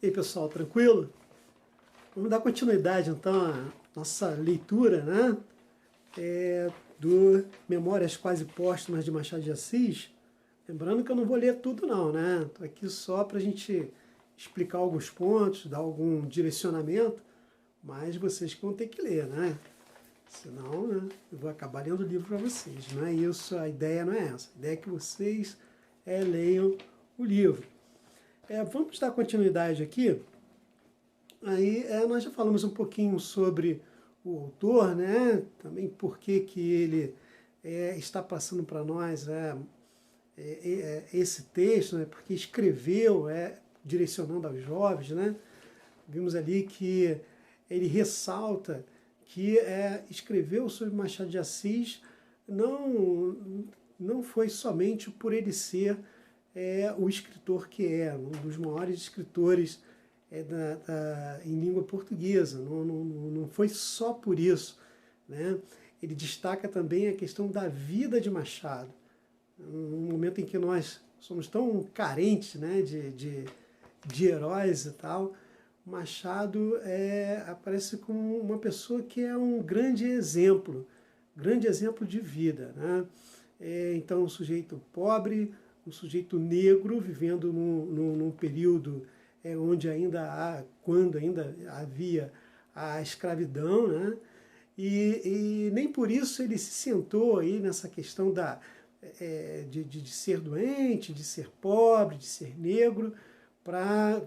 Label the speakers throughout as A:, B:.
A: E aí, pessoal, tranquilo? Vamos dar continuidade então à nossa leitura, né? Do Memórias Quase Póstumas de Machado de Assis. Lembrando que eu não vou ler tudo não, né? Estou aqui só para a gente explicar alguns pontos, dar algum direcionamento, mas vocês que vão ter que ler, né? Senão, né, eu vou acabar lendo o livro para vocês. Não é isso, a ideia não é essa. A ideia é que vocês leiam o livro. Vamos dar continuidade aqui. Aí nós já falamos um pouquinho sobre o autor, né? Também por que ele está passando para nós esse texto, né? Porque escreveu direcionando aos jovens, né? Vimos ali que ele ressalta que escreveu sobre Machado de Assis não foi somente por ele ser o escritor que um dos maiores escritores em língua portuguesa. Não foi só por isso, né? Ele destaca também a questão da vida de Machado. Num momento em que nós somos tão carentes, né, de heróis e tal, Machado aparece como uma pessoa que é um grande exemplo de vida, né? Então, um sujeito pobre, um sujeito negro, vivendo num período quando ainda havia a escravidão, né? E nem por isso ele se sentou aí nessa questão de ser doente, de ser pobre, de ser negro, para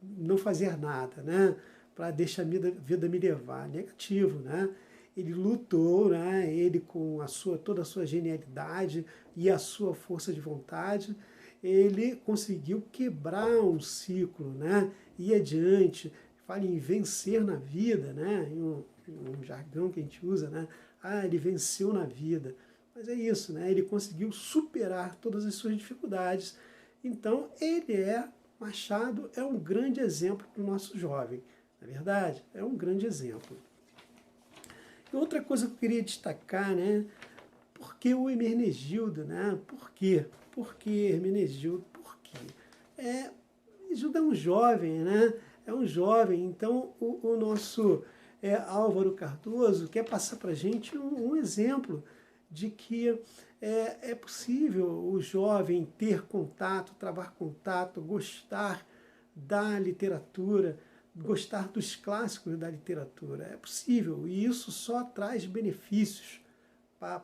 A: não fazer nada, né? Para deixar a vida me levar. Negativo, né? Ele lutou, né? Ele com toda a sua genialidade e a sua força de vontade, ele conseguiu quebrar um ciclo, né? Ir adiante, fala em vencer na vida, né? Em um jargão que a gente usa, né? Ele venceu na vida. Mas é isso, né? Ele conseguiu superar todas as suas dificuldades. Então, Machado é um grande exemplo para o nosso jovem. Na verdade, é um grande exemplo. E outra coisa que eu queria destacar, né? Por que o Hermenegildo, né? Por quê? Por que Hermenegildo? Por quê? Hermenegildo é um jovem, né? É um jovem, então o nosso Álvaro Cardoso quer passar para a gente um exemplo de que é possível o jovem ter contato, travar contato, gostar da literatura, gostar dos clássicos da literatura. É possível, e isso só traz benefícios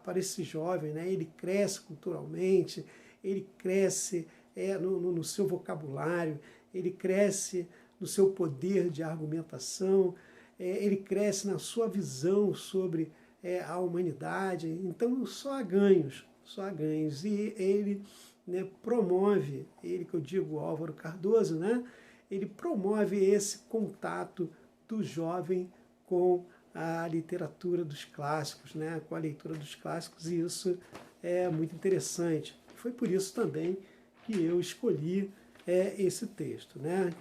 A: para esse jovem, né? Ele cresce culturalmente, ele cresce no seu vocabulário, ele cresce no seu poder de argumentação, ele cresce na sua visão sobre a humanidade. Então só há ganhos, só há ganhos. E ele, né, promove, ele que eu digo, Álvaro Cardoso, né? Ele promove esse contato do jovem com a literatura dos clássicos, né, com a leitura dos clássicos, e isso é muito interessante. Foi por isso também que eu escolhi esse texto, né,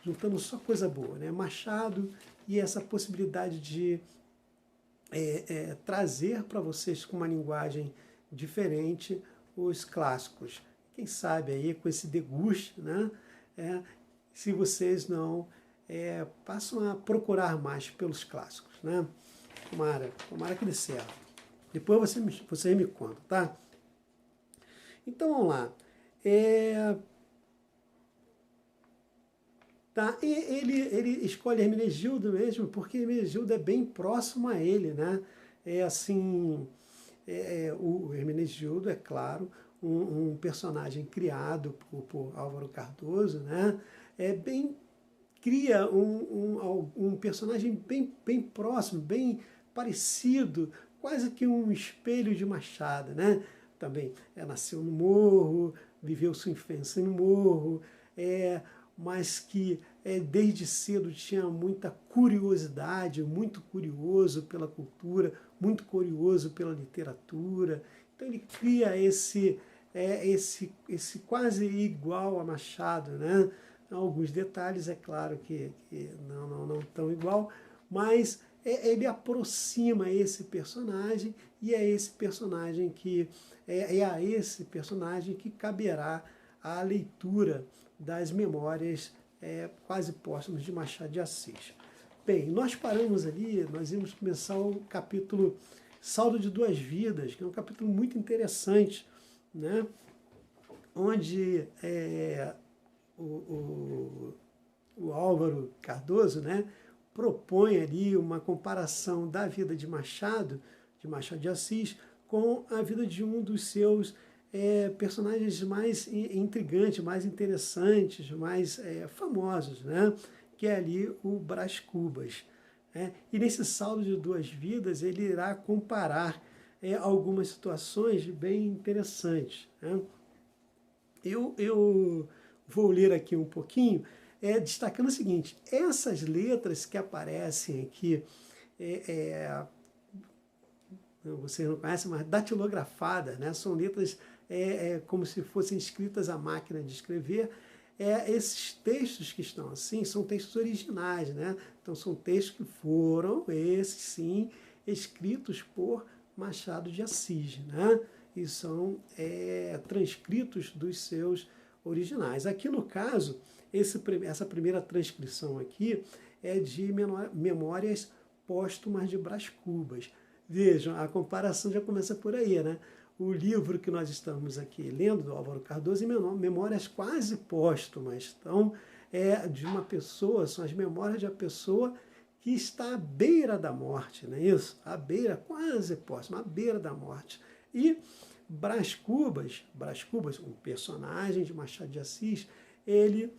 A: juntando só coisa boa, né, Machado e essa possibilidade de trazer para vocês com uma linguagem diferente os clássicos. Quem sabe aí com esse deguste, né, se vocês não passam a procurar mais pelos clássicos, né? Tomara que dê certo. Depois você me conta, tá? Então vamos lá. Ele escolhe Hermenegildo mesmo, porque Hermenegildo é bem próximo a ele, né? O Hermenegildo, é claro, um personagem criado por Álvaro Cardoso, né? Cria um personagem bem próximo, bem parecido, quase que um espelho de Machado, né? Também nasceu no morro, viveu sua infância no morro, mas que desde cedo tinha muita curiosidade, muito curioso pela cultura, muito curioso pela literatura. Então ele cria esse quase igual a Machado, né? Alguns detalhes, é claro que não tão igual, mas ele aproxima esse personagem, e é esse personagem que a esse personagem que caberá a leitura das memórias quase póstumas de Machado de Assis. Bem, nós paramos ali, nós íamos começar o capítulo Saldo de Duas Vidas, que é um capítulo muito interessante, né? Onde o Álvaro Cardoso, né, propõe ali uma comparação da vida de Machado de Assis, com a vida de um dos seus personagens mais intrigantes, mais interessantes, mais famosos, né? Que é ali o Brás Cubas. E nesse Saldo de Duas Vidas ele irá comparar algumas situações bem interessantes, né? Eu vou ler aqui um pouquinho, destacando o seguinte: essas letras que aparecem aqui, vocês não conhecem, mas datilografadas, né? São letras como se fossem escritas à máquina de escrever. Esses textos que estão assim são textos originais, né? Então são textos que foram, esses sim, escritos por Machado de Assis, né? E são transcritos dos seus originais. Aqui no caso, essa primeira transcrição aqui é de Memórias Póstumas de Brás Cubas. Vejam, a comparação já começa por aí, né? O livro que nós estamos aqui lendo, do Álvaro Cardoso, Memórias Quase Póstumas. Então, de uma pessoa, são as memórias de uma pessoa que está à beira da morte, não é isso? À beira, quase póstuma, à beira da morte. E Brás Cubas, um personagem de Machado de Assis, ele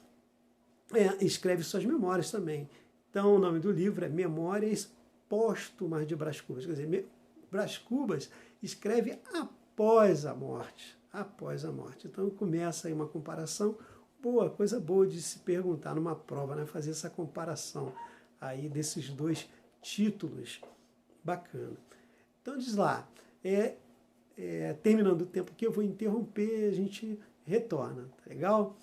A: escreve suas memórias também. Então, o nome do livro é Memórias Póstumas de Brás Cubas. Quer dizer, Brás Cubas escreve após a morte. Após a morte. Então, começa aí uma comparação boa, coisa boa de se perguntar numa prova, né? Fazer essa comparação aí desses dois títulos. Bacana. Então, diz lá, terminando o tempo aqui, eu vou interromper, a gente retorna, tá legal?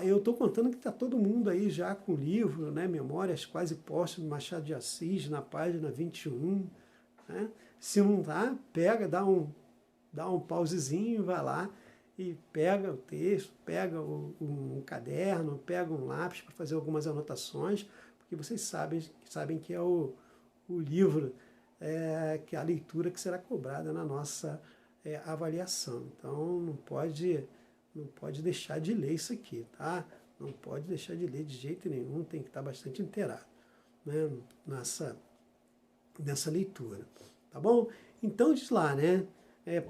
A: Eu estou contando que está todo mundo aí já com o livro, né? Memórias Quase Póstumas, Machado de Assis, na página 21. Né? Se não tá, pega, dá um pausezinho, vai lá e pega o texto, pega um caderno, pega um lápis para fazer algumas anotações, porque vocês sabem que é o livro, que é a leitura que será cobrada na nossa avaliação. Então não pode deixar de ler isso aqui, tá? Não pode deixar de ler de jeito nenhum, tem que estar bastante inteirado, né? Nessa leitura, tá bom? Então diz lá, né?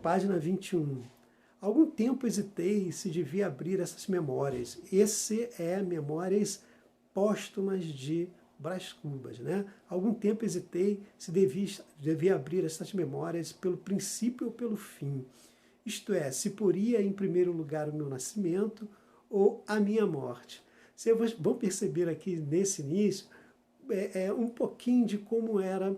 A: Página 21. Algum tempo hesitei se devia abrir essas memórias. Esse é Memórias Póstumas de Brás Cubas, né? Algum tempo hesitei se devia abrir essas memórias pelo princípio ou pelo fim. Isto é, se poria em primeiro lugar o meu nascimento ou a minha morte. Vocês vão perceber aqui nesse início um pouquinho de como era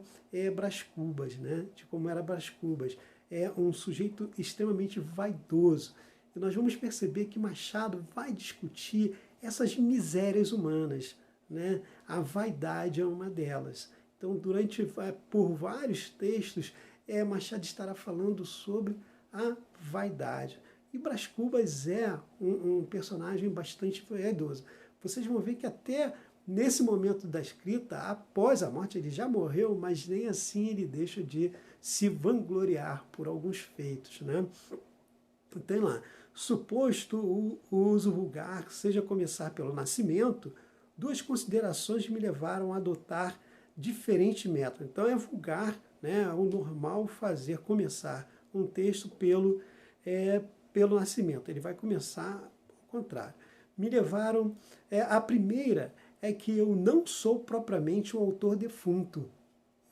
A: Brás Cubas, né? De como era Brás Cubas. É um sujeito extremamente vaidoso. E nós vamos perceber que Machado vai discutir essas misérias humanas, né? A vaidade é uma delas. Então, por vários textos, Machado estará falando sobre a vaidade. E Brás Cubas é um personagem bastante vaidoso. Vocês vão ver que até nesse momento da escrita, após a morte, ele já morreu, mas nem assim ele deixa de se vangloriar por alguns feitos, né? Tem lá, suposto o uso vulgar, seja começar pelo nascimento, duas considerações me levaram a adotar diferente método. Então é vulgar, né? O normal começar um texto pelo nascimento. Ele vai começar ao contrário. Me levaram... a primeira é que eu não sou propriamente um autor defunto.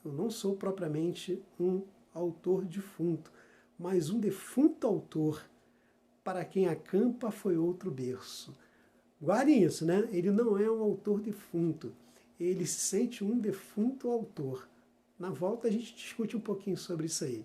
A: Eu não sou propriamente um autor defunto, mas um defunto autor, para quem acampa foi outro berço. Guardem isso, né? Ele não é um autor defunto. Ele se sente um defunto autor. Na volta a gente discute um pouquinho sobre isso aí.